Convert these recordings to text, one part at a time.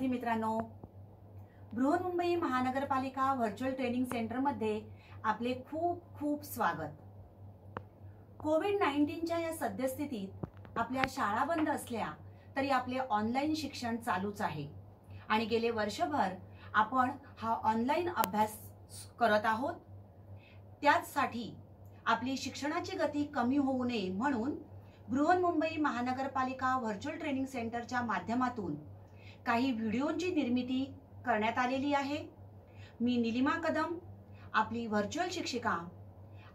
मित्रांनो, बृहन्मुंबई महानगरपालिका virtual training centre मध्ये आपले खूप खूप स्वागत। कोविड-19च्या या सद्यस्थितीत आपल्या शाळा बंद असल्या तरी आपले ऑनलाईन शिक्षण चालूच आहे आणि गेले वर्षभर आपण हा ऑनलाईन अभ्यास करत आहोत। त्यासाठी आपली शिक्षणाची गती कमी होऊ नये म्हणून बृहन्मुंबई महानगरपालिका व्हर्च्युअल ट्रेनिंग सेंटरच्या माध्यमातून काही व्हिडिओंची निर्मिती करण्यात आलेली आहे। मी नीलिमा कदम, आपली व्हर्च्युअल शिक्षिका।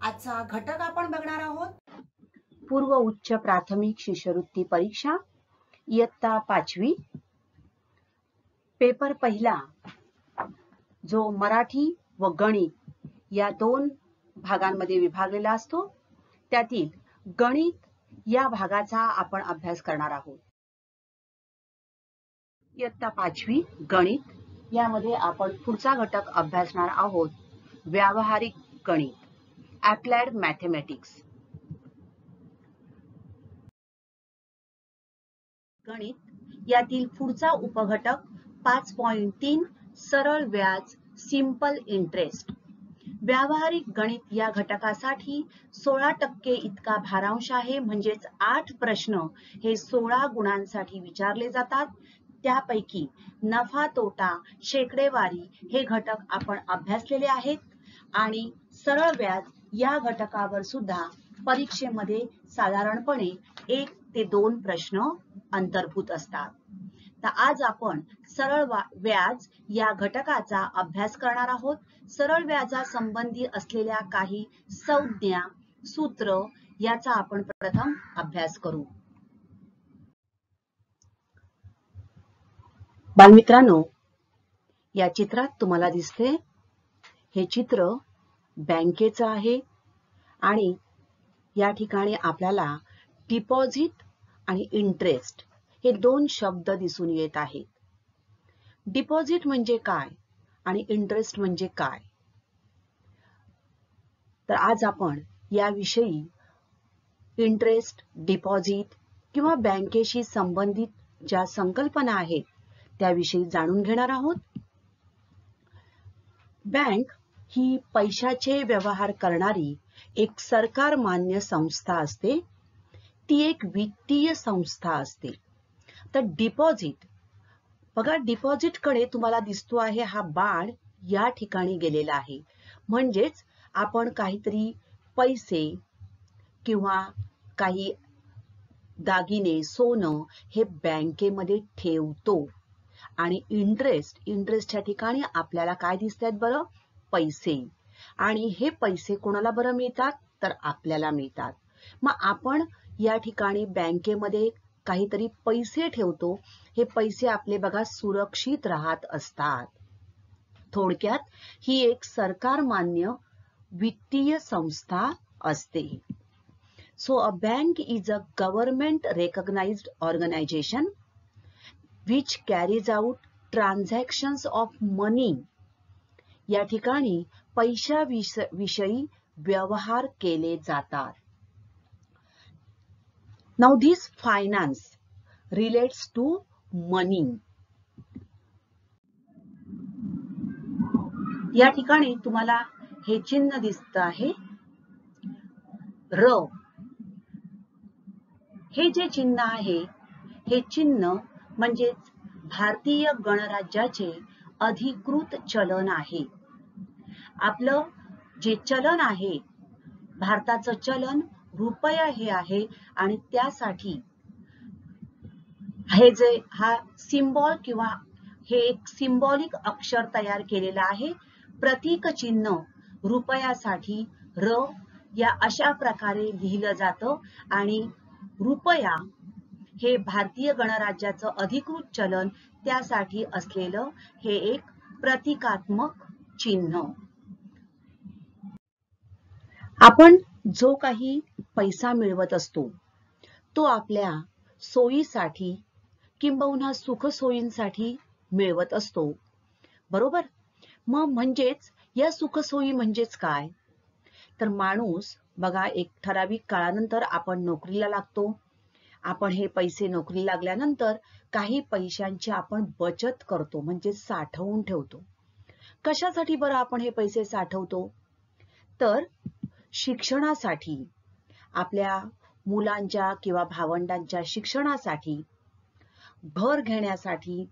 आजचा घटक आपण बघणार आहोत पूर्व उच्च प्राथमिक शिष्यवृत्ती परीक्षा इयत्ता 5वी, पेपर पहिला, जो मराठी व गणित या दोन भागांमध्ये विभागलेला असतो। त्यातील गणित या भागाचा आपण अभ्यास करणार आहोत। इयत्ता 5वी गणित यामध्ये आपण पुढचा घटक अभ्यासणार आहोत, व्यावहारिक गणित, अप्लाइड मॅथेमॅटिक्स। गणित यातील पुढचा उपघटक 5.3 सरळ व्याज, सिंपल इंटरेस्ट। व्यावहारिक गणित या घटकासाठी 16% इतका भारांश आहे, म्हणजेच 8 प्रश्न हे 16 गुणांसाठी विचारले जातात। त्यापैकी नफा तोटा, शेकडेवारी हे घटक आपण अभ्यासलेले आहेत आणि सरळ व्याज या घटकावर सुद्धा परीक्षेमध्ये साधारणपणे 1 ते 2 प्रश्न अंतर्भूत असतात। तर आज आपण सरळ व्याज या घटकाचा अभ्यास करणार आहोत। सरळ व्याजासंबंधी असलेल्या काही संज्ञा, सूत्र याचा आपण प्रथम अभ्यास करू। बालमित्रांनो, या चित्रात तुम्हाला दिसते हे चित्र बँकेचं आहे आणि या ठिकाणी आपल्याला डिपॉझिट आणि इंटरेस्ट हे दोन शब्द दिसून येत आहेत। डिपॉझिट म्हणजे काय आणि इंटरेस्ट म्हणजे काय, तर आज आपण याविषयी इंटरेस्ट, डिपॉझिट किंवा बँकेशी संबंधित ज्या संकल्पना आहेत त्याविषयी जाणून घेणार आहोत। बँक ही पैशाचे व्यवहार करणारी एक सरकार मान्य संस्था असते। ती एक वित्तीय संस्था असते। तर डिपॉझिट बघा, डिपॉझिट कडे तुम्हाला दिसतो आहे हा बाण या ठिकाणी गेलेला आहे, म्हणजेच आपण काहीतरी पैसे किंवा काही दागिने, सोनं हे बँकेमध्ये ठेवतो आणि इंटरेस्ट या ठिकाणी आपल्याला काय दिसतात बरं, पैसे। आणि हे पैसे कोणाला बरं मिळतात, तर आपल्याला मिळतात। मग आपण या ठिकाणी बँकेमध्ये काहीतरी पैसे ठेवतो, हे पैसे आपले बघा सुरक्षित राहत असतात। थोडक्यात ही एक सरकार मान्य वित्तीय संस्था असते। So a bank is a government recognized organization which carries out transactions of money. या ठिकाणी पैशाविषयी व्यवहार केले जातात। Now this finance relates to money. या ठिकाणी तुम्हाला हे चिन्ह दिसत आहे र। हे जे चिन्ह आहे हे चिन्ह म्हणजेच भारतीय गणराज्याचे अधिकृत चलन आहे। आपलं जे चलन आहे, भारताचं चलन रुपया हे आहे आणि त्यासाठी हे जे हा सिम्बॉल किंवा हे एक सिम्बॉलिक अक्षर तयार केलेलं आहे। प्रतीक चिन्ह रुपयासाठी र या अशा प्रकारे लिहिलं जातं आणि रुपया हे भारतीय गणराज्याचं अधिकृत चलन, त्यासाठी असलेलं हे एक प्रतिकात्मक चिन्ह। आपण जो काही पैसा मिळवत असतो तो आपल्या सोयीसाठी किंबहुना सुखसोयींसाठी मिळवत असतो, बरोबर। मग म्हणजेच या सुखसोयी म्हणजेच काय, तर माणूस बघा एक ठराविक काळानंतर आपण नोकरीला लागतो आपण हे पैसे नोकरी लागल्यानंतर काही पैशांची आपण बचत करतो, म्हणजे साठवून ठेवतो. कशासाठी बरं आपण हे पैसे साठवतो? तर शिक्षणासाठी, आपल्या मुलांच्या किंवा भावंडांच्या शिक्षणासाठी, घर घेण्यासाठी,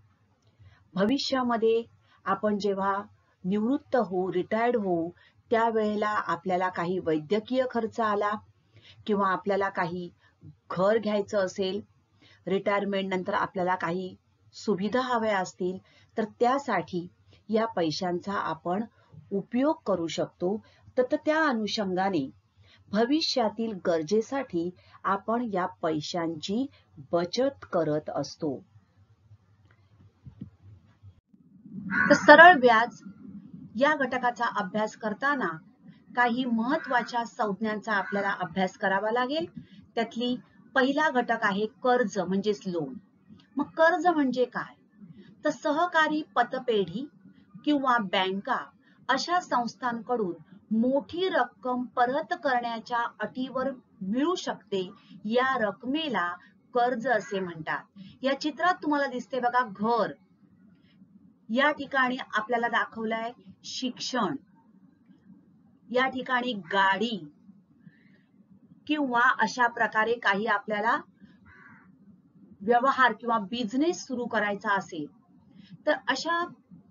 भविष्यामध्ये आपण जेव्हा निवृत्त होऊ, रिटायर्ड होऊ, त्यावेळेला आपल्याला काही वैद्यकीय खर्च आला किंवा आपल्याला काही घर घ्यायचं असेल, रिटायरमेंट नंतर आपल्याला काही सुविधा हव्या असतील, तर त्यासाठी या पैशांचा आपण उपयोग करू शकतो. तर त्या अनुषंगाने भविष्यातील गरजेसाठी आपण या पैशांची बचत करत असतो. तर सरळ व्याज या घटकाचा अभ्यास करताना काही महत्त्वाच्या संज्ञांचा आपल्याला अभ्यास करावा लागेल. त्यातली पहिला घटक आहे कर्ज, म्हणजेच लोन. मग कर्ज म्हणजे काय? तर सहकारी पतपेढी किंवा बँका अशा संस्थांकडून मोठी रक्कम परत करण्याच्या अटीवर मिळू शकते, या रकमेला कर्ज असे म्हणतात. या चित्रात तुम्हाला दिसते बघा घर, या ठिकाणी आपल्याला दाखवलंय शिक्षण, या ठिकाणी गाडी किंवा अशा प्रकारे काही आपल्याला व्यवहार किंवा बिझनेस सुरू करायचा असेल, तर अशा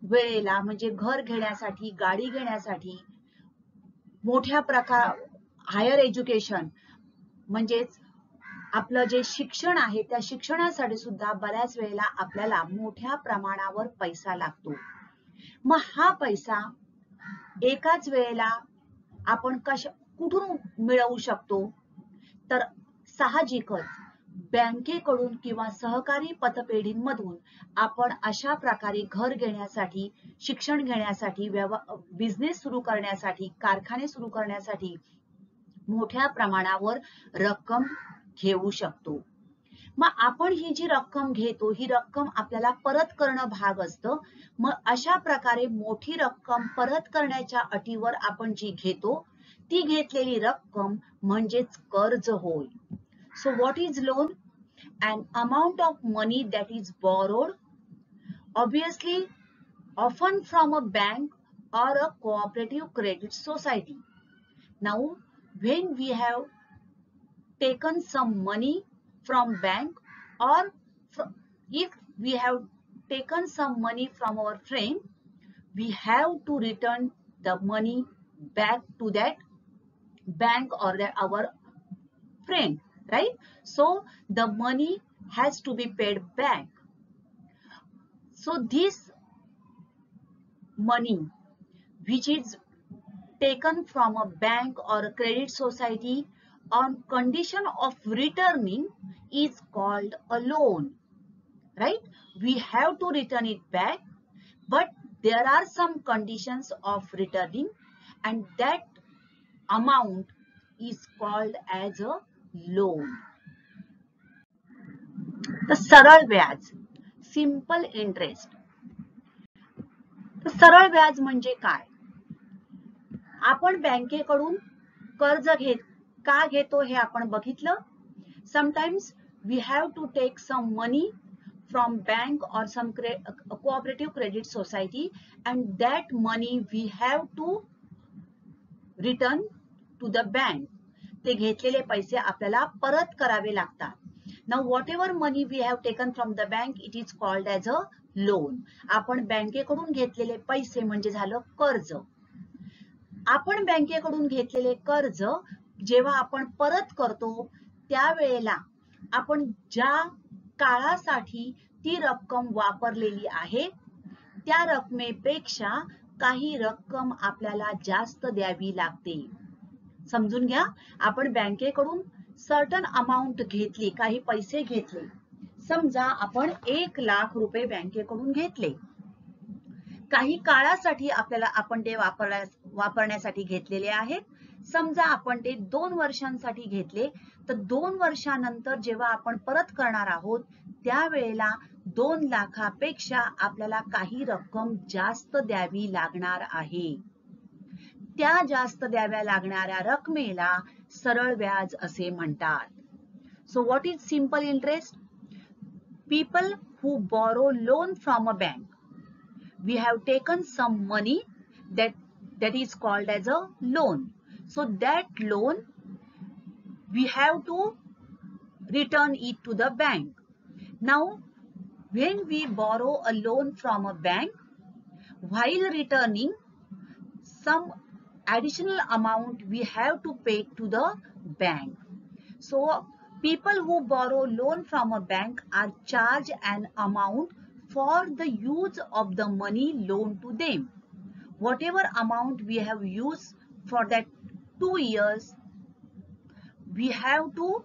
वेळेला म्हणजे घर घेण्यासाठी, गाडी घेण्यासाठी, मोठ्या प्रकार हायर एज्युकेशन म्हणजेच आपलं जे शिक्षण आहे त्या शिक्षणासाठी सुद्धा बऱ्याच वेळेला आपल्याला मोठ्या प्रमाणावर पैसा लागतो. मग हा पैसा एकाच वेळेला आपण कुठून मिळवू शकतो? तर साहजिकच बँकेकडून किंवा सहकारी पतपेढींमधून आपण अशा प्रकारे घर घेण्यासाठी, शिक्षण घेण्यासाठी, बिझनेस सुरू करण्यासाठी, कारखाने सुरू करण्यासाठी मोठ्या प्रमाणावर रक्कम घेऊ शकतो. मग आपण ही जी रक्कम घेतो, ही रक्कम आपल्याला परत करणं भाग असतं. मग अशा प्रकारे मोठी रक्कम परत करण्याच्या अटीवर आपण जी घेतो, ती घेतलेली रक्कम म्हणजेच कर्ज होय. So what is loan? An amount of money that is borrowed, obviously often from a bank or a cooperative credit society. Now, when we have taken some money from bank, or if we have taken some money from our friend, we have to return the money back to that bank or our friend, right? So the money has to be paid back. So this money which is taken from a bank or a credit society on condition of returning is called a loan, right? We have to return it back, but there are some conditions of returning, and that amount is called as a loan. तर सरळ व्याज, simple interest. तर सरळ व्याज म्हणजे काय? आपण बँकेकडून कर्ज का घेतो हे आपण बघितलं. Sometimes we have to take some money from bank or some cooperative credit society, and that money we have to return to the bank. ते घेतलेले पैसे आपल्याला परत करावे लागतात. Now whatever money we have taken from the bank, it is called as a loan. आपण बँकेकडून घेतलेले पैसे म्हणजे झालं कर्ज. आपण बँकेकडून घेतलेले कर्ज जेव्हा आपण परत करतो, त्यावेळेला आपण ज्या काळासाठी ती रक्कम वापरलेली आहे, त्या रकमेपेक्षा काही रक्कम आपल्याला जास्त द्यावी लागते. समजून घ्या, आपण बँकेकडून सर्टन अमाउंट घेतली, काही पैसे घेतले. समजा आपण 1 लाख रुपये बँकेकडून घेतले. काही काळासाठी आपल्याला आपण ते वापरण्यासाठी घेतलेले आहेत. समजा आपण ते 2 वर्षांसाठी घेतले, तर 2 वर्षानंतर जेव्हा आपण परत करणार आहोत, त्यावेळेला 2 लाखापेक्षा आपल्याला काही रक्कम जास्त द्यावी लागणार आहे. त्या जास्त द्याव्या लागणाऱ्या रकमेला सरळ व्याज असे म्हणतात. So what is simple interest? People who borrow loan from a bank. We have taken some money that is called as a loan. So that loan we have to return it to the bank. Now, when we borrow a loan from a bank, while returning, some additional amount we have to pay to the bank. So people who borrow loan from a bank are charged an amount for the use of the money loaned to them. Whatever amount we have used for that 2 years, we have to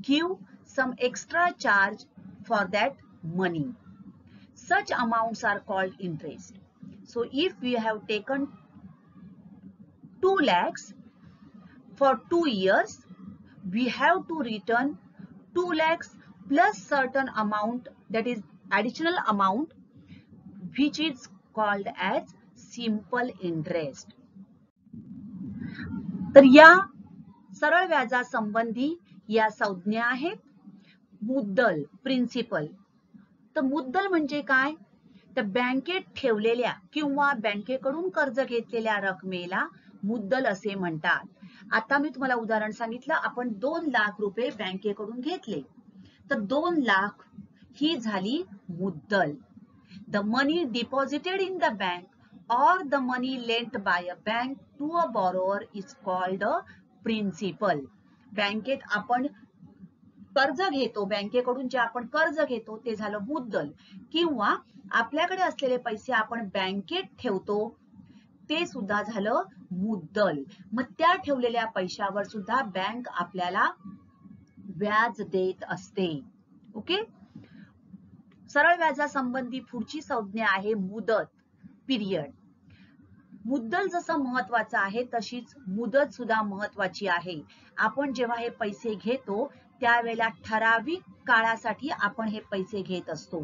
give some extra charge for that money. Such amounts are called interest. So if we have taken 2 lakhs for 2 years, we have to return 2 lakhs plus certain amount, that is additional amount, which is called as simple interest. तर या सरळ व्याजासंबंधी या संज्ञा आहेत. मुद्दल, principal. तर मुद्दल म्हणजे काय? तर बँकेत ठेवलेल्या किंवा बँकेकडून कर्ज घेतलेल्या रकमेला मुद्दल असे म्हणतात. आता मी तुम्हाला उदाहरण सांगितलं, आपण 2 लाख रुपये बँकेकडून घेतले, तर 2 लाख ही झाली मुद्दल. The money deposited in the bank or the money lent by a bank to a borrower is called a principal. बँकेत आपण कर्ज घेतो, बँकेकडून जे आपण कर्ज घेतो ते झालं मुद्दल, किंवा आपल्याकडे असलेले पैसे आपण बँकेत ठेवतो ते सुद्धा झालं मुद्दल. मग त्या ठेवलेल्या पैशावर सुद्धा बँक आपल्याला व्याज देत असते. ओके. सरळ व्याजासंबंधी पुढची संज्ञा आहे मुदत, पिरियड. मुद्दल जसं महत्वाचं आहे तशीच मुदत सुद्धा महत्वाची आहे. आपण जेव्हा हे पैसे घेतो त्यावेळेला ठराविक काळासाठी आपण हे पैसे घेत असतो.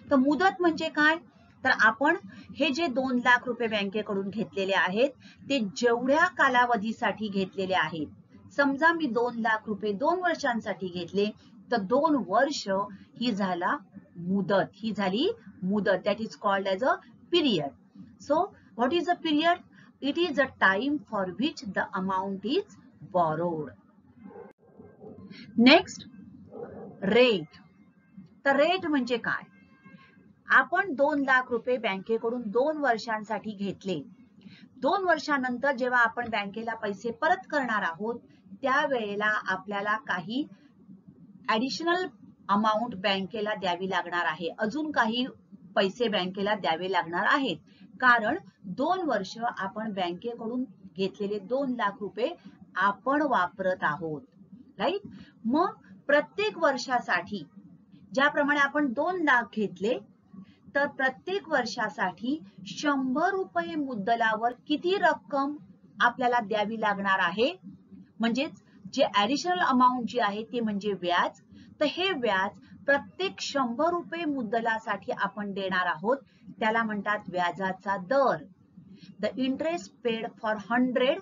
तर मुदत म्हणजे काय? तर आपण हे जे 2 लाख रुपये बँकेकडून घेतलेले आहेत ते जेवढ्या कालावधीसाठी घेतलेले आहेत. समजा मी 2 लाख रुपये 2 वर्षांसाठी घेतले, तर 2 वर्ष ही झाली मुदत. That is called as a period. So what is a period? It is a time for which the amount is borrowed. Next, rate. तर रेट म्हणजे काय? आपण 2 लाख रुपये बँकेकडून 2 वर्षांसाठी घेतले. 2 वर्षानंतर जेव्हा आपण बँकेला पैसे परत करणार आहोत त्यावेळेला आपल्याला काही ऍडिशनल अमाउंट बँकेला द्यावी लागणार आहे. अजून काही पैसे बँकेला द्यावे लागणार आहेत, कारण 2 वर्ष आपण बँकेकडून घेतलेले 2 लाख रुपये आपण वापरत आहोत. राईट. मग प्रत्येक वर्षासाठी ज्याप्रमाणे आपण 2 लाख घेतले, तर प्रत्येक वर्षासाठी 100 रुपये मुद्दलावर किती रक्कम आपल्याला द्यावी लागणार आहे? म्हणजेच जे ऍडिशनल अमाउंट जी आहे ती म्हणजे व्याज. तर हे व्याज प्रत्येक 100 रुपये मुद्दलासाठी आपण देणार आहोत, त्याला म्हणतात व्याजाचा दर. The interest paid for 100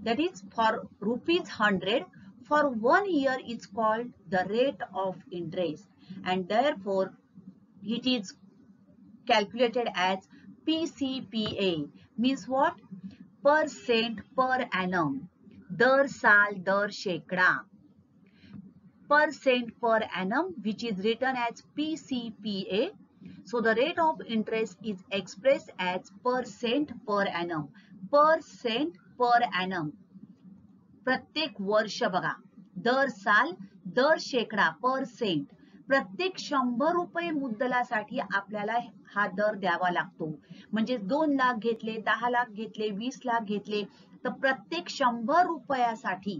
that is for rupees 100 for 1 year is called the rate of interest, and therefore it is calculated as PCPA. Means what? Percent per annum. दर साल, दर शेकडा. Percent per annum, which is written as PCPA. So the rate of interest is expressed as percent per annum. Percent per annum. प्रत्येक वर्ष बघा, दर साल, दर शेकडा, percent. प्रत्येक 100 रुपये मुद्दलासाठी आपल्याला हा दर द्यावा लागतो. म्हणजे 2 लाख घेतले, 10 लाख घेतले, 20 लाख घेतले, तर प्रत्येक 100 रुपयासाठी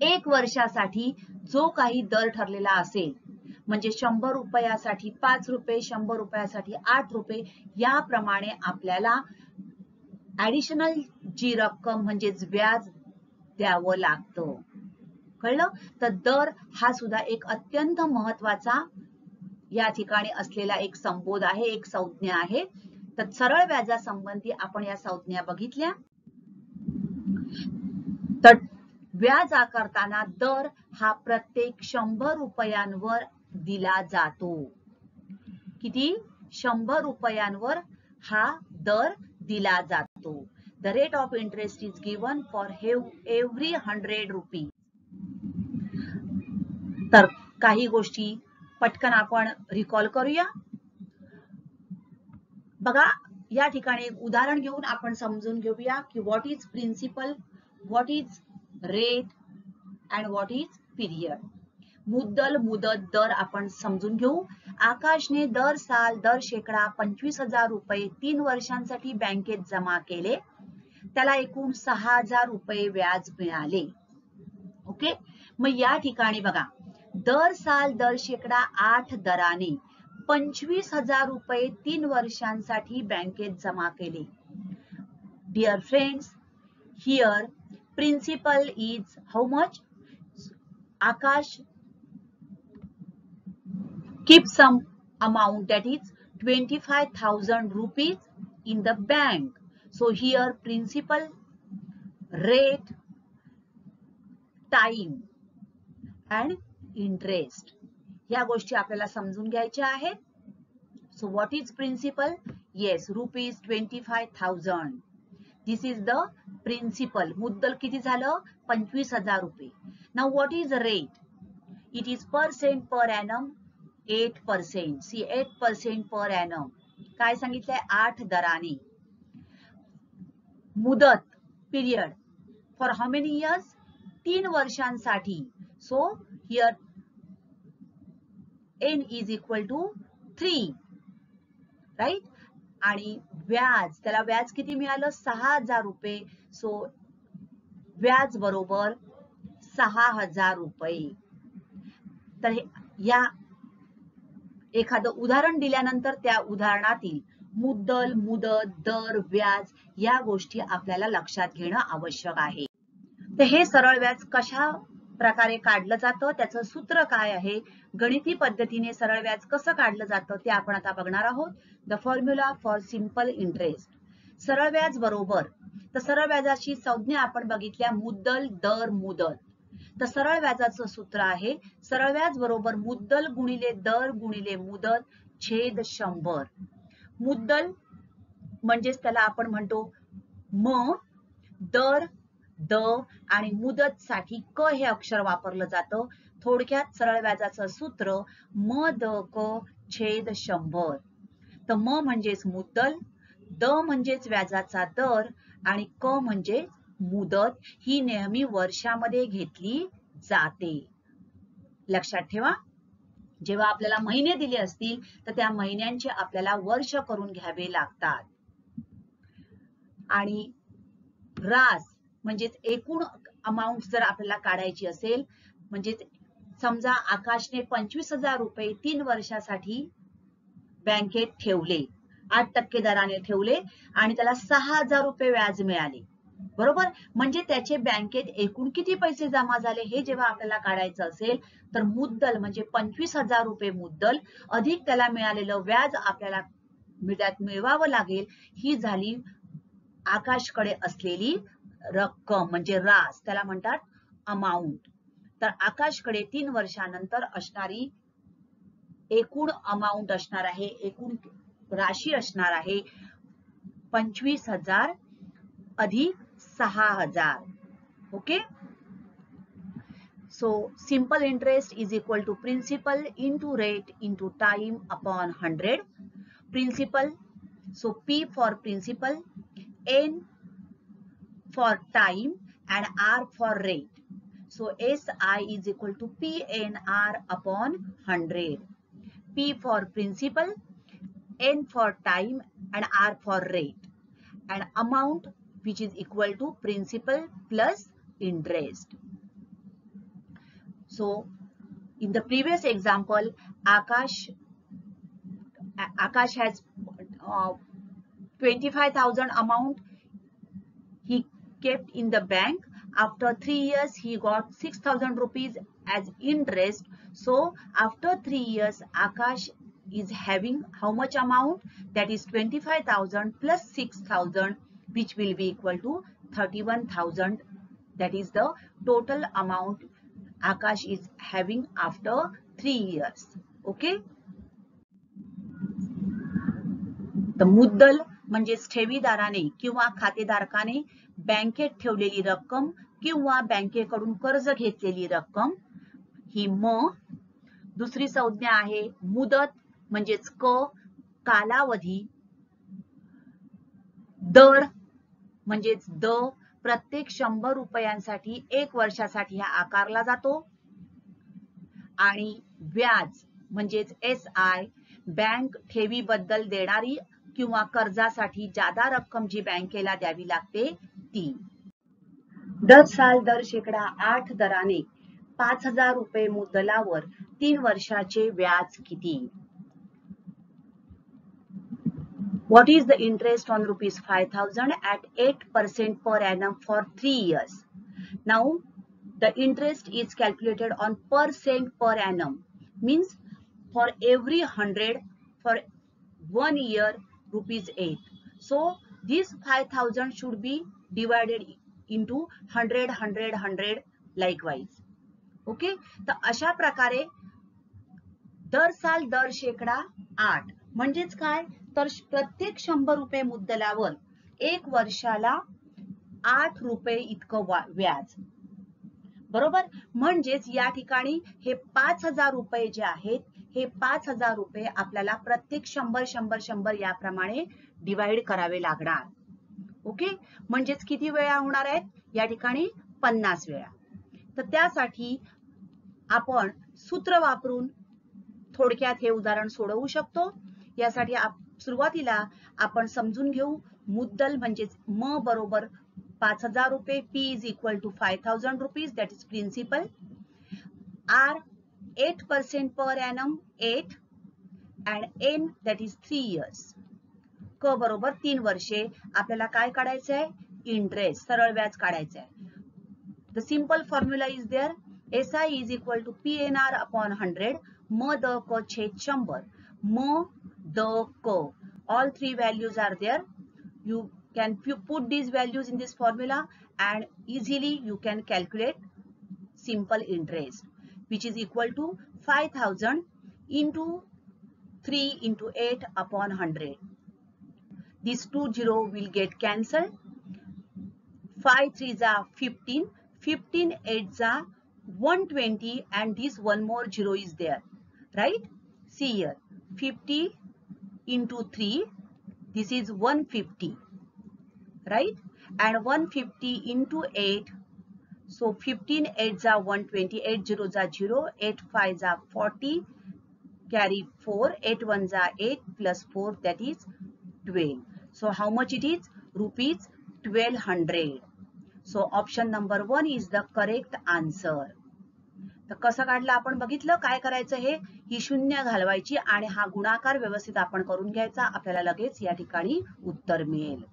1 वर्षासाठी जो काही दर ठरलेला असेल, म्हणजे 100 रुपयासाठी 5 रुपये, 100 रुपयासाठी 8 रुपये, याप्रमाणे आपल्याला ऍडिशनल जी रक्कम म्हणजेच व्याज द्यावं लागतं. कळलं? तर दर हा सुद्धा एक अत्यंत महत्वाचा या ठिकाणी असलेला एक संबोध आहे, एक संज्ञा आहे. तर सरळ व्याजासंबंधी आपण या संज्ञा बघितल्या. तर व्याज आकारताना दर हा प्रत्येक 100 रुपयांवर दिला जातो. किती? 100 रुपयांवर हा दर दिला जातो. The rate of interest is given for every 100 rupees. तर काही गोष्टी पटकन आपण रिकॉल करूया. बघा, या ठिकाणी एक उदाहरण घेऊन आपण समजून घेऊया की what is principal, what is rate and what is period. मुद्दल, मुदत, दर आपण समजून घेऊ. आकाशने दर साल दर शेकडा 25,000 रुपये 3 वर्षांसाठी बँकेत जमा केले. त्याला एकूण 6,000 रुपये व्याज मिळाले. ओके, मग या ठिकाणी बघा, दर साल दर शेकडा 8 दराने 25,000 रुपये 3 वर्षांसाठी बँकेत जमा केले. Dear friends, here principal is how much? Akash keep some amount, that is 25,000 rupees in the bank. So here principal, rate, time and interest या गोष्टी आपल्याला समजून घ्यायच्या आहेत. So what is principal? Yes, rupees 25,000. This is the principal. मुद्दल किती झालं? 25,000 रुपये. Now what is the rate? It is percent per annum, 8%. See, 8% per annum. काय सांगितलंय? 8 दराने. मुदत, period. For how many years? 3 वर्षांसाठी. So here n is equal to 3. Right? आणि व्याज, त्याला व्याज किती मिळालं? 6,000 रुपये. सो व्याज बरोबर 6,000 रुपये. तर या एखादं उदाहरण दिल्यानंतर त्या उदाहरणातील मुद्दल, मुदत, दर, व्याज या गोष्टी आपल्याला लक्षात घेणं आवश्यक आहे. तर हे सरळ व्याज कशा प्रकारे काढलं जातं, त्याचं सूत्र काय आहे, गणिती पद्धतीने सरळ व्याज कसं काढलं जातं ते आपण आता बघणार आहोत. The formula for simple interest. सरळ व्याज बरोबर, तर सरळ व्याजाची संज्ञा आपण बघितल्या मुद्दल, दर, मुदत. तर सरळ व्याजाचं सूत्र आहे सरळ व्याज बरोबर मुद्दल गुणिले दर गुणिले मुदत छेद 100. मुद्दल म्हणजेच त्याला आपण म्हणतो म, दर द आणि मुदत साठी क हे अक्षर वापरलं जातं. थोडक्यात सरळ व्याजाचं सूत्र म द क छेद 100. तर म म्हणजेच मुद्दल, द म्हणजेच व्याजाचा दर आणि क म्हणजेच मुदत. ही नेहमी वर्षामध्ये घेतली जाते. लक्षात ठेवा, जेव्हा आपल्याला महिने दिले असतील तर त्या महिन्यांचे आपल्याला वर्ष करून घ्यावे लागतात. आणि रास म्हणजेच एकूण अमाउंट जर आपल्याला काढायची असेल, म्हणजे समजा आकाशने 25,000 रुपये 3 वर्षासाठी बँकेत ठेवले, 8% दराने ठेवले आणि त्याला 6,000 रुपये व्याज मिळाले. बरोबर, म्हणजे त्याचे बँकेत एकूण किती पैसे जमा झाले हे जेव्हा आपल्याला काढायचं असेल तर मुद्दल म्हणजे 25,000 रुपये मुद्दल अधिक त्याला मिळालेलं व्याज आपल्याला मिळवावं लागेल. ही झाली आकाशकडे असलेली रक्कम म्हणजे रास, त्याला म्हणतात अमाउंट. तर आकाशकडे 3 वर्षानंतर असणारी एकूण अमाउंट असणार आहे, एकूण राशी असणार आहे 25,000 अधिक 6,000. Okay, so simple interest is equal to principal into rate into time upon 100. Principal, so P for principal, N for time and R for rate. So SI is equal to PNR upon 100. P for principal, N for time and R for rate. And amount which is equal to principal plus interest. So in the previous example, Akash has 25,000 amount he kept in the bank. After 3 years he got 6,000 rupees as interest. So after 3 years Akash is having how much amount? That is 25,000 plus 6,000, which will be equal to 31,000 That is the total amount Akash is having after 3 years. Okay. तर मुद्दल म्हणजेच ठेवीदाराने किंवा खातेधारकाने बँकेत ठेवलेली रक्कम किंवा बँकेकडून कर्ज घेतलेली रक्कम ही म. दुसरी संज्ञा आहे मुदत म्हणजेच क. कालावधी. दर म्हणजेच द. प्रत्येक 100 रुपयांसाठी 1 वर्षासाठी हा आकारला जातो. आणि व्याज म्हणजेच SI. बँक ठेवीबद्दल देणारी किंवा कर्जासाठी जादा रक्कम जी बँकेला द्यावी लागते ती. दर साल दर शेकडा 8 दराने 5,000 रुपये मुद्दलावर 3 वर्षाचे व्याज किती? What is the interest on rupees 5,000 at 8% per annum for 3 years? Now, the interest is calculated on percent per annum. Means for every 100 for 1 year rupees 8. So, this 5,000 should be divided into 100, 100, 100 likewise. Okay? तर अशा प्रकारे दर साल दर शेकडा 8 म्हणजेच काय तर प्रत्येक 100 रुपये मुद्दलावर 1 वर्षाला 8 रुपये इतकं व्याज. बरोबर. म्हणजेच या ठिकाणी हे 5,000 रुपये जे आहेत हे 5,000 रुपये आपल्याला प्रत्येक 100 100 100 याप्रमाणे डिवाइड करावे लागणार. ओके. म्हणजेच किती वेळा होणार आहेत या ठिकाणी 50 वेळा. तर त्यासाठी आपण सूत्र वापरून थोडक्यात हे उदाहरण सोडवू शकतो. यासाठी सुरुवातीला आपण समजून घेऊ मुद्दल म्हणजेच म बरोबर 5,000 रुपये. P is equal to 5,000 rupees, that is principal. R 8% per annum 8 and N that is 3 years. क बरोबर 3 वर्षे. आपल्याला काय काढायचं आहे इंटरेस्ट सरळ व्याज काढायचं आहे. The simple formula is there. SI is equal to PNR upon 100. म द क छेद 100. म द क. All three values are there. You can put these values in this formula and easily you can calculate simple interest which is equal to 5,000 into 3 into 8 upon 100. These 2 0 will get cancelled. 5 3s are 15. 15 8s are 120 and this one more 0 is there. Right? See here. 50 into 3. This is 150. Right? And 150 into 8. So 15 8s are 120. 8 zeros are 0. 8 5s are 40. Carry 4. 8 1s are 8 plus 4 that is 12. So how much it is? Rupees 1200. So option number 1 is the correct answer. तर कसं काढलं आपण बघितलं. काय करायचं हे ही शून्य घालवायची आणि हा गुणाकार व्यवस्थित आपण करून घ्यायचा. आपल्याला लगेच या ठिकाणी उत्तर मिळेल.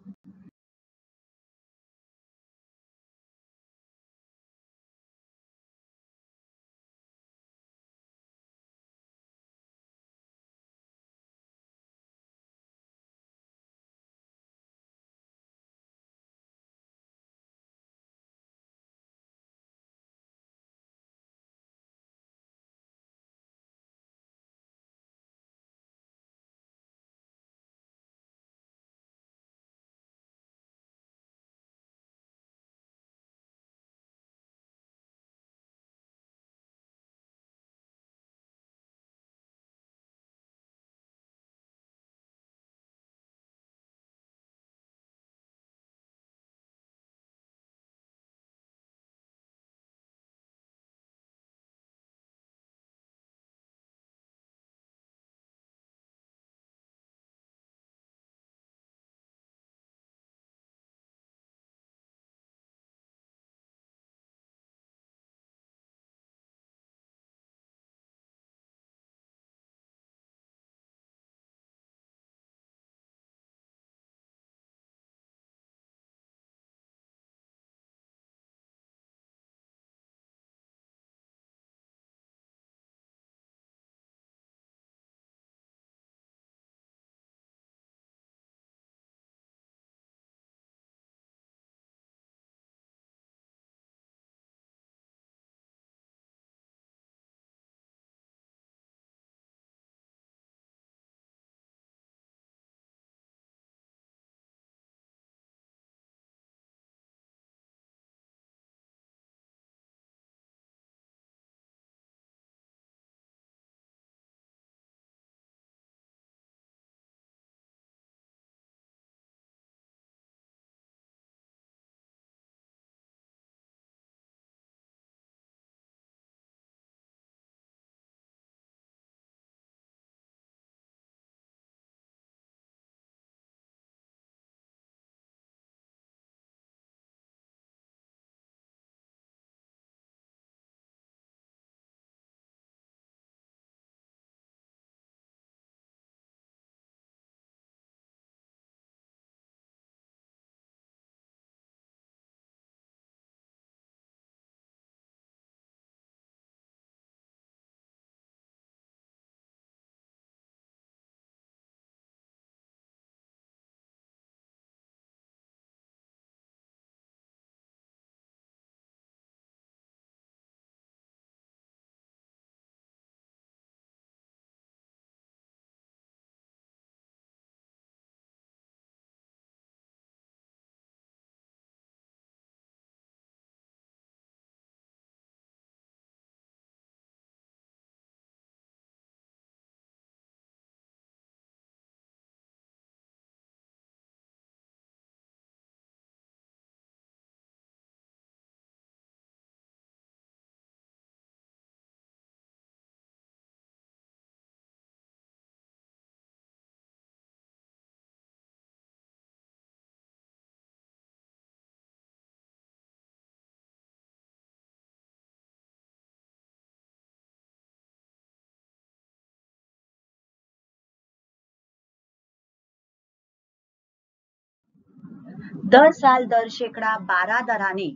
दर साल दर शेकडा 12 दराने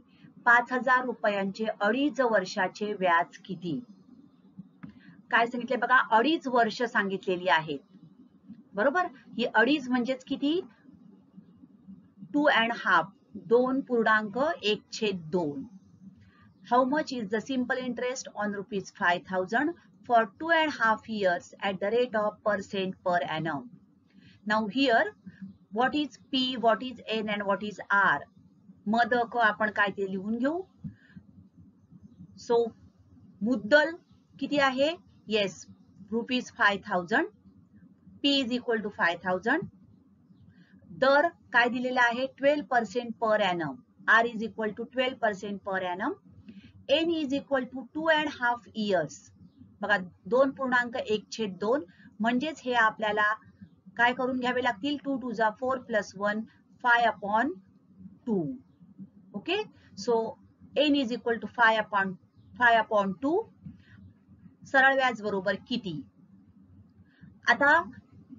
5,000 रुपयांचे 2.5 वर्षाचे व्याज किती? काय सांगितले बघा, 2.5 वर्ष सांगितलेली आहेत. बरोबर, ही 2.5 म्हणजेच किती? 2.5, 2.1/2. How much is the simple interest on rupees 5,000 for 2.5 years at the rate of % per annum? Now here, what is P, what is N and what is R? मद क आपण काय ते लिहून घेऊ. So मुद्दल किती आहे? Yes, rupees 5,000. P is equal to 5,000. दर काय दिलेला आहे? 12% per annum. R is equal to 12% per annum. N is equal to 2.5 years. बघा 2.1/2 म्हणजेच हे आपल्याला काय करून घ्यावे लागतील? 2 2 जा 4 + 1 5/2. Okay, so N is equal to 5/2. सरळ व्याज बरोबर किती? आता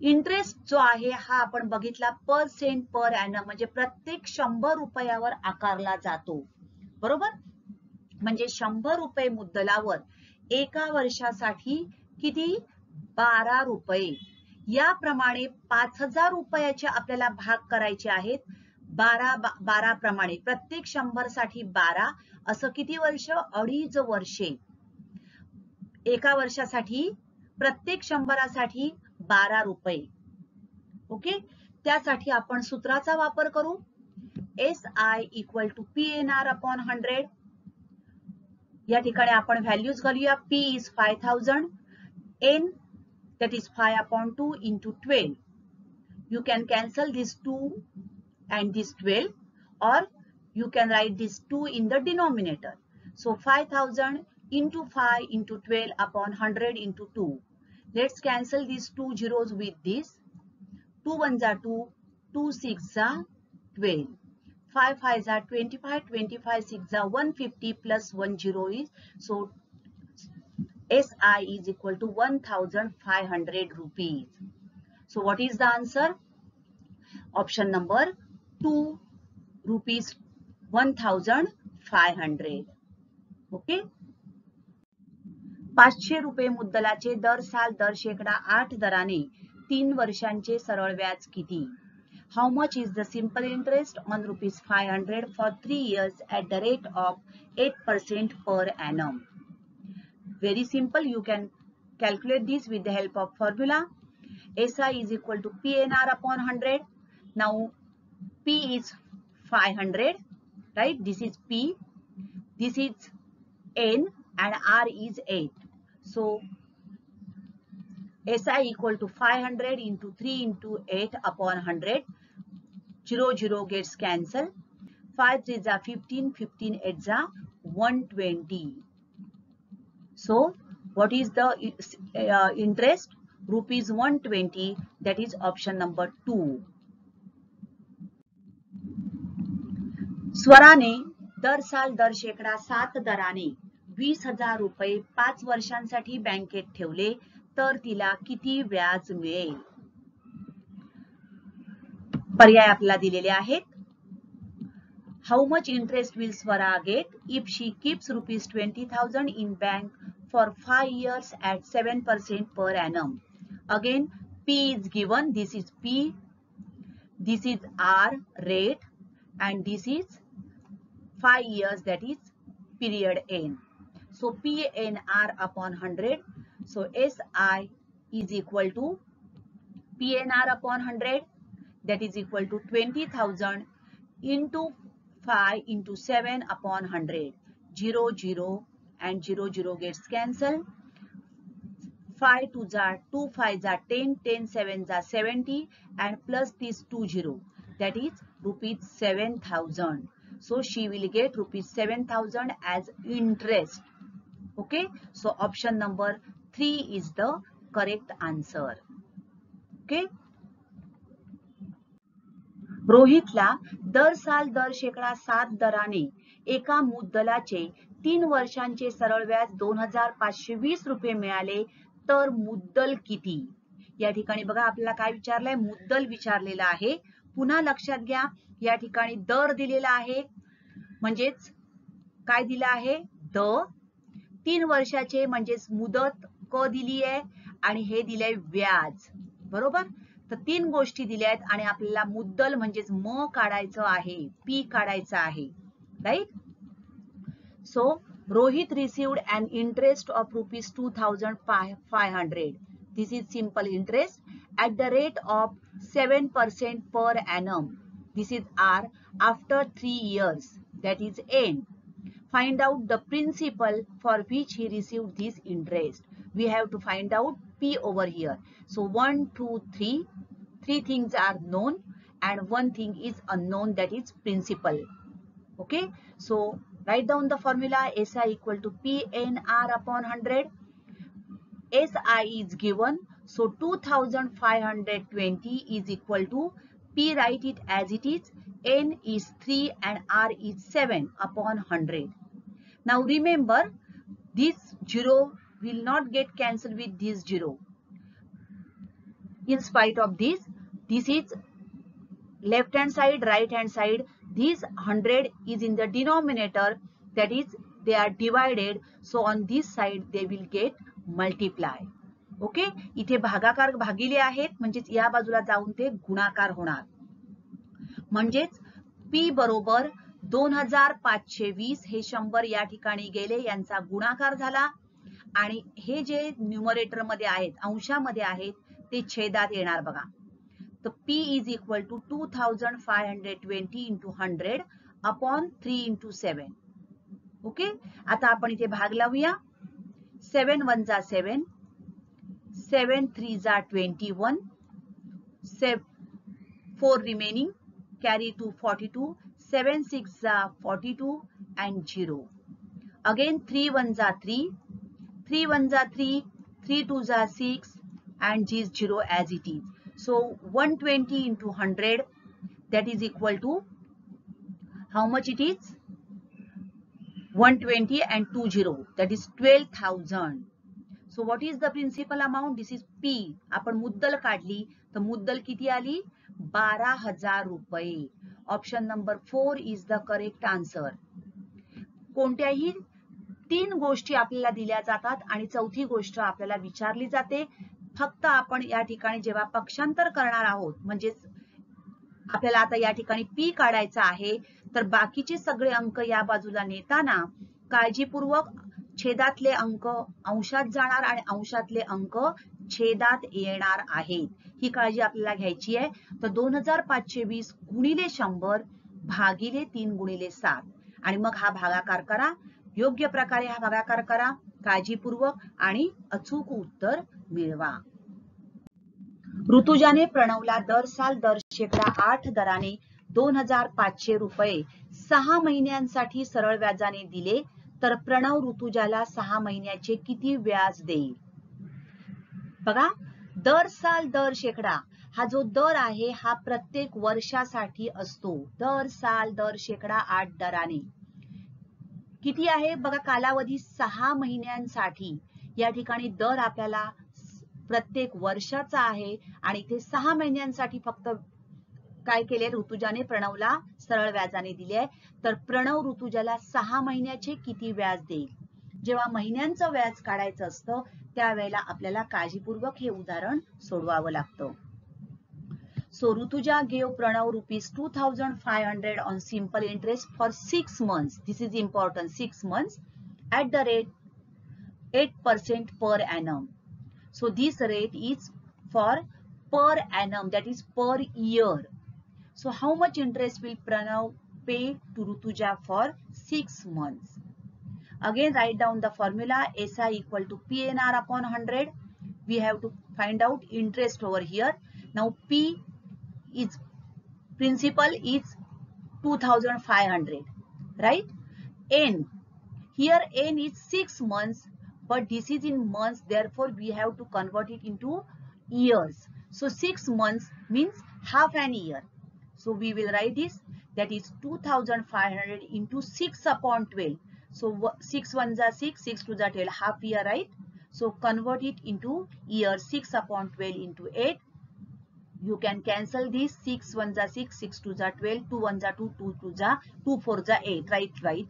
इंटरेस्ट जो आहे हा आपण बघितला % per annum, म्हणजे प्रत्येक 100 रुपयावर आकारला जातो. बरोबर, म्हणजे 100 रुपये मुद्दलावर एका वर्षासाठी किती? 12 रुपये. याप्रमाणे 5,000 रुपयाचे आपल्याला भाग करायचे आहेत. 12 प्रमाणे प्रत्येक 100 साठी 12, असं किती वर्ष? 2.5 वर्षे. एका वर्षासाठी प्रत्येक 100 साठी 12 रुपये. ओके, त्यासाठी आपण सूत्राचा वापर करू. SI = PNR/100. या ठिकाणी आपण व्हॅल्यूज घालूया. P is 5,000, N that is 5/2 into 12. You can cancel this 2 and this 12, or you can write this 2 in the denominator. So 5,000 into 5 into 12/100 into 2. Let's cancel these 2 zeros with this. 2 1 जा 2, 2 6 जा 12. 5 5 जा 25, 25 6 जा 150 plus 1 0 is, so SI is equal to 1,500 rupees. So what is the answer? Option number 2, rupees 1,500. Okay. 500 रुपये मुद्दलाचे दर साल दर शेकडा 8 दराने 3 वर्षांचे सरळ व्याज किती? How much is the simple interest on rupees 500 for 3 years at the rate of 8% per annum? Very simple. You can calculate this with the help of formula. SI is equal to PNR/100. Now P is 500, right? This is P. This is N and R is 8. So SI equal to 500 into 3 into 8/100. 0 0 gets cancelled. 5 3 जा 15, 15 8 जा 120. So what is the interest? Rupees 120. That is option number 2. स्वराने दर साल दर शेकडा 7 दराने 20,000 रुपये 5 वर्षांसाठी बँकेत ठेवले तर तिला किती व्याज मिळेल? पर्याय आपल्याला दिलेले आहेत. How much interest will Swara get if she keeps rupees 20,000 in bank for 5 years at 7% per annum? Again, P is given. This is P. This is R rate, and this is 5 years, that is period N. So PNR/100. So SI is equal to PNR/100. That is equal to 20,000 into 5 into 7/100. 0 0 and 0 0 gets cancelled. 5 2 जा 2, 5 जा 10, 10 7 जा 70, and plus this 2 0. That is rupees 7,000. So she will get rupees 7,000 as interest. Okay. So option number 3 is the correct answer. Okay. रोहितला दर साल दर शेकडा 7 दराने एका मुद्दलाचे 3 वर्षांचे सरळ व्याज 2,520 रुपये मिळाले तर मुद्दल किती? या ठिकाणी बघा आपल्याला काय विचारलंय? मुद्दल विचारलेला आहे. पुन्हा लक्षात घ्या, या ठिकाणी दर दिलेला आहे, म्हणजेच काय दिलं आहे, द. 3 वर्षाचे म्हणजेच मुदत क दिली आहे आणि हे दिलंय व्याज, बरोबर. तर 3 गोष्टी दिल्या आहेत आणि आपल्याला मुद्दल म्हणजेच म काढायचं आहे, पी काढायचं आहे, right. So Rohit received an interest of rupees 2,500. This is simple interest at the rate of 7% per annum. This is R after 3 years, that is N. Find out the principal for which he received this interest. We have to find out P over here. So 1, 2, 3. 3 things are known and 1 thing is unknown, that is principal. Okay. So write down the formula SI equal to PNR upon 100. SI is given. So 2520 is equal to P, write it as it is. N is 3 and R is 7 upon 100. Now remember, this 0 will not get cancelled with this 0. In spite of this, this is left hand side, right hand side. This 100 is in the denominator, that is they are divided. So on this side they will get multiply. Okay. इथे भागाकार भागिले आहेत, म्हणजेच या बाजूला जाऊन ते गुणाकार होणार. म्हणजेच P बरोबर 2520 हे 100 या ठिकाणी गेले, यांचा गुणाकार झाला आणि हे जे न्यूमरेटर मध्ये आहेत, अंशामध्ये आहेत, ते छेदात येणार बघा. तर P is equal to 2520 into 100 upon 3 into 7. Okay. आता आपण इथे भाग लावूया. 7 1 जा 7, 7 3 जा 21, 4 remaining, carry to 42, 7 6 जा 42 and 0. Again 3 1 जा 3, 3 1 जा 3, 3 2 जा 6 and this 0 as it is. So 120 into 100, that is equal to how much it is? 120 and 20, that is 12,000. So what is the principal amount? This is P. आपण मुद्दल काढली तर मुद्दल किती आली? 12,000 रुपये. Option number 4 is the correct answer. कोणत्याही 3 गोष्टी आपल्याला दिल्या जातात आणि चौथी गोष्ट आपल्याला विचारली जाते. फक्त आपण या ठिकाणी जेव्हा पक्षांतर करणार आहोत, म्हणजेच आपल्याला आता या ठिकाणी P काढायचा आहे, तर बाकीचे सगळे अंक या बाजूला नेताना काळजीपूर्वक छेदातले अंक अंशात जाणार आणि अंशातले अंक छेदात येणार आहेत, ही काळजी आपल्याला घ्यायची आहे. तर 2520 गुणिले 100 भागिले 3 गुणिले 7 आणि मग हा भागाकार करा. योग्य प्रकारे हा भागाकार करा काळजीपूर्वक आणि अचूक उत्तर मिळवा. ऋतुजाने प्रणवला दर साल दर शेकडा 8 दराने 2500 रुपये 6 महिन्यांसाठी सरळ व्याजाने दिले, तर प्रणव ऋतुजाला 6 महिन्याचे किती व्याज देईल? बघा, दर साल दर शेकडा हा जो दर आहे हा प्रत्येक वर्षासाठी असतो. दर साल दर शेकडा 8 दराने किती आहे बघा, कालावधी 6 महिन्यांसाठी. या ठिकाणी दर आपल्याला प्रत्येक वर्षाचा आहे आणि ते 6 महिन्यांसाठी फक्त काय केले, ऋतुजाने प्रणवला सरळ व्याजाने दिले. तर प्रणव ऋतुजाला 6 महिन्याचे किती व्याज देईल? जेव्हा महिन्यांचं व्याज काढायचं असतं त्यावेळेला आपल्याला काळजीपूर्वक हे उदाहरण सोडवावं लागतं. So Rutuja gave Pranav ₹2,500 on simple interest for 6 months. This is important, 6 months at the rate 8% per annum. So this rate is for per annum, that is per year. So how much interest will Pranav pay to Rutuja for 6 months? Again write down the formula SI equal to PNR upon 100. We have to find out interest over here. Now P is principal is 2,500, right? N, here N is 6 months, but this is in months, therefore we have to convert it into years. So 6 months means half an year. So we will write this, that is 2,500 into 6 upon 12. So 6 1 जा 6, 6 2 जा 12, half year, right? So convert it into year. 6 upon 12 into 8. You can cancel this. 6 1 जा 6, 6 2 जा 12, 2 1 जा 2, 2 2 जा 2 4 जा 8. Right.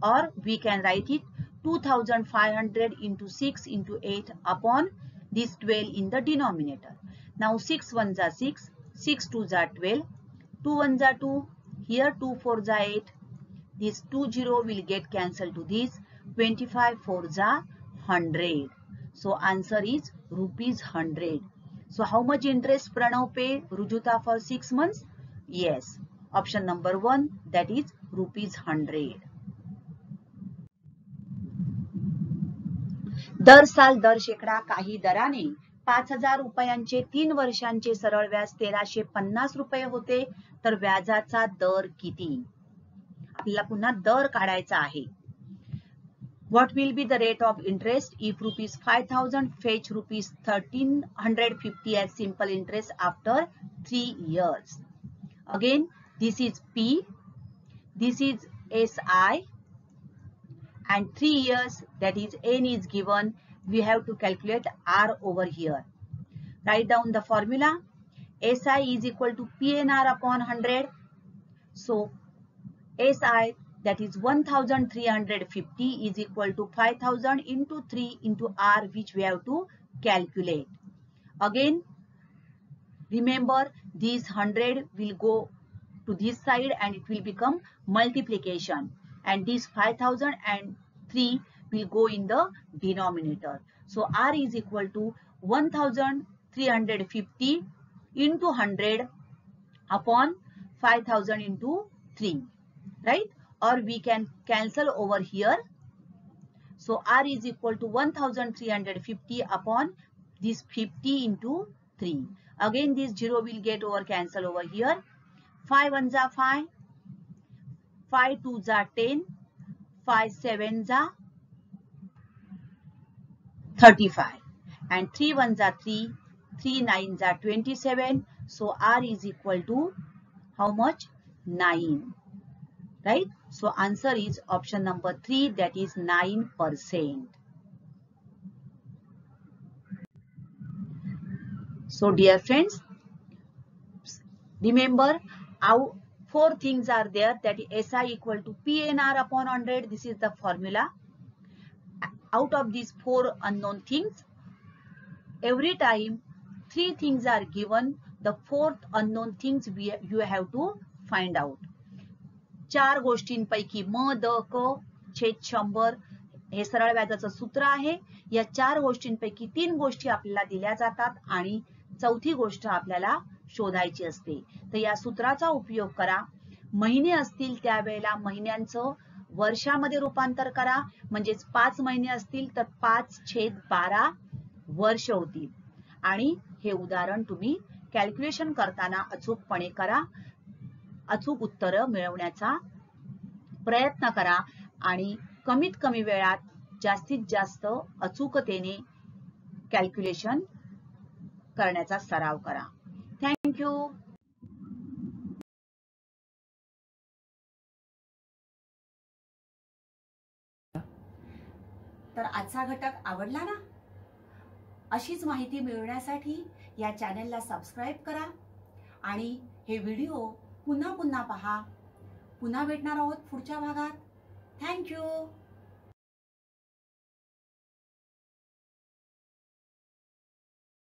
Or we can write it 2500 into 6 into 8 upon this 12 in the denominator. Now 6 1 जा 6, 6 2 जा 12, 2 1 जा 2, here 2 4 जा 8. This 2 0 will get cancelled to this. 25 4 जा 100. So answer is rupees 100. So how much interest Pranav pay Rujuta for 6 months? Yes. Option number 1, that is rupees 100. दर साल दर शेकडा काही दराने 5,000 रुपयांचे 3 वर्षांचे सरळ व्याज 1,350 रुपये होते, तर व्याजाचा दर किती? आपल्याला पुन्हा दर काढायचा आहे. What will be the rate of interest if rupees 5,000 fetch rupees 1,350 as simple interest after 3 years? Again, this is P, this is SI, and 3 years, that is N is given. We have to calculate R over here. Write down the formula. SI is equal to PNR upon 100. So SI, that is 1,350, is equal to 5,000 into 3 into R, which we have to calculate. Again, remember this 100 will go to this side and it will become multiplication, and this 5,003 will go in the denominator. So R is equal to 1,350 into 100 upon 5,000 into 3, right? Or we can cancel over here. So R is equal to 1,350 upon this 50 into 3. Again, this 0 will get over cancel over here. 5 1 जा 5, 5 2 जा 10, 5 7 जा 35, and 3 1 जा 3, 3 9 जा 27. So R is equal to how much? 9. Right? So answer is option number 3, that is 9%. So dear friends, remember our 4 things are there, that is SI equal to PNR upon 100. This is the formula. Out of these 4 unknown things, every time 3 things are given, the 4th unknown things you have to find out. 4 गोष्टींपैकी म the क छेद 100 हे सरळ व्याजाचं सूत्र आहे. या 4 गोष्टींपैकी 3 गोष्टी आपल्याला दिल्या जातात आणि चौथी गोष्ट आपल्याला शोधायची असते. तर या सूत्राचा उपयोग करा. महिने असतील त्यावेळेला महिन्यांचं वर्षामध्ये रूपांतर करा. म्हणजेच 5 महिने असतील तर 5/12 वर्ष होतील. आणि हे उदाहरण तुम्ही कॅल्क्युलेशन करताना अचूकपणे करा. अचूक उत्तर मिळवण्याचा प्रयत्न करा आणि कमीत कमी वेळात जास्तीत जास्त अचूकतेने कॅल्क्युलेशन करण्याचा सराव करा. थँक्यू. तर आजचा घटक आवडला ना? अशीच माहिती मिळवण्यासाठी या चॅनलला सबस्क्राईब करा आणि हे व्हिडिओ पुन्हा पुन्हा पहा. पुन्हा भेटणार आहोत पुढच्या भागात. थँक्यू.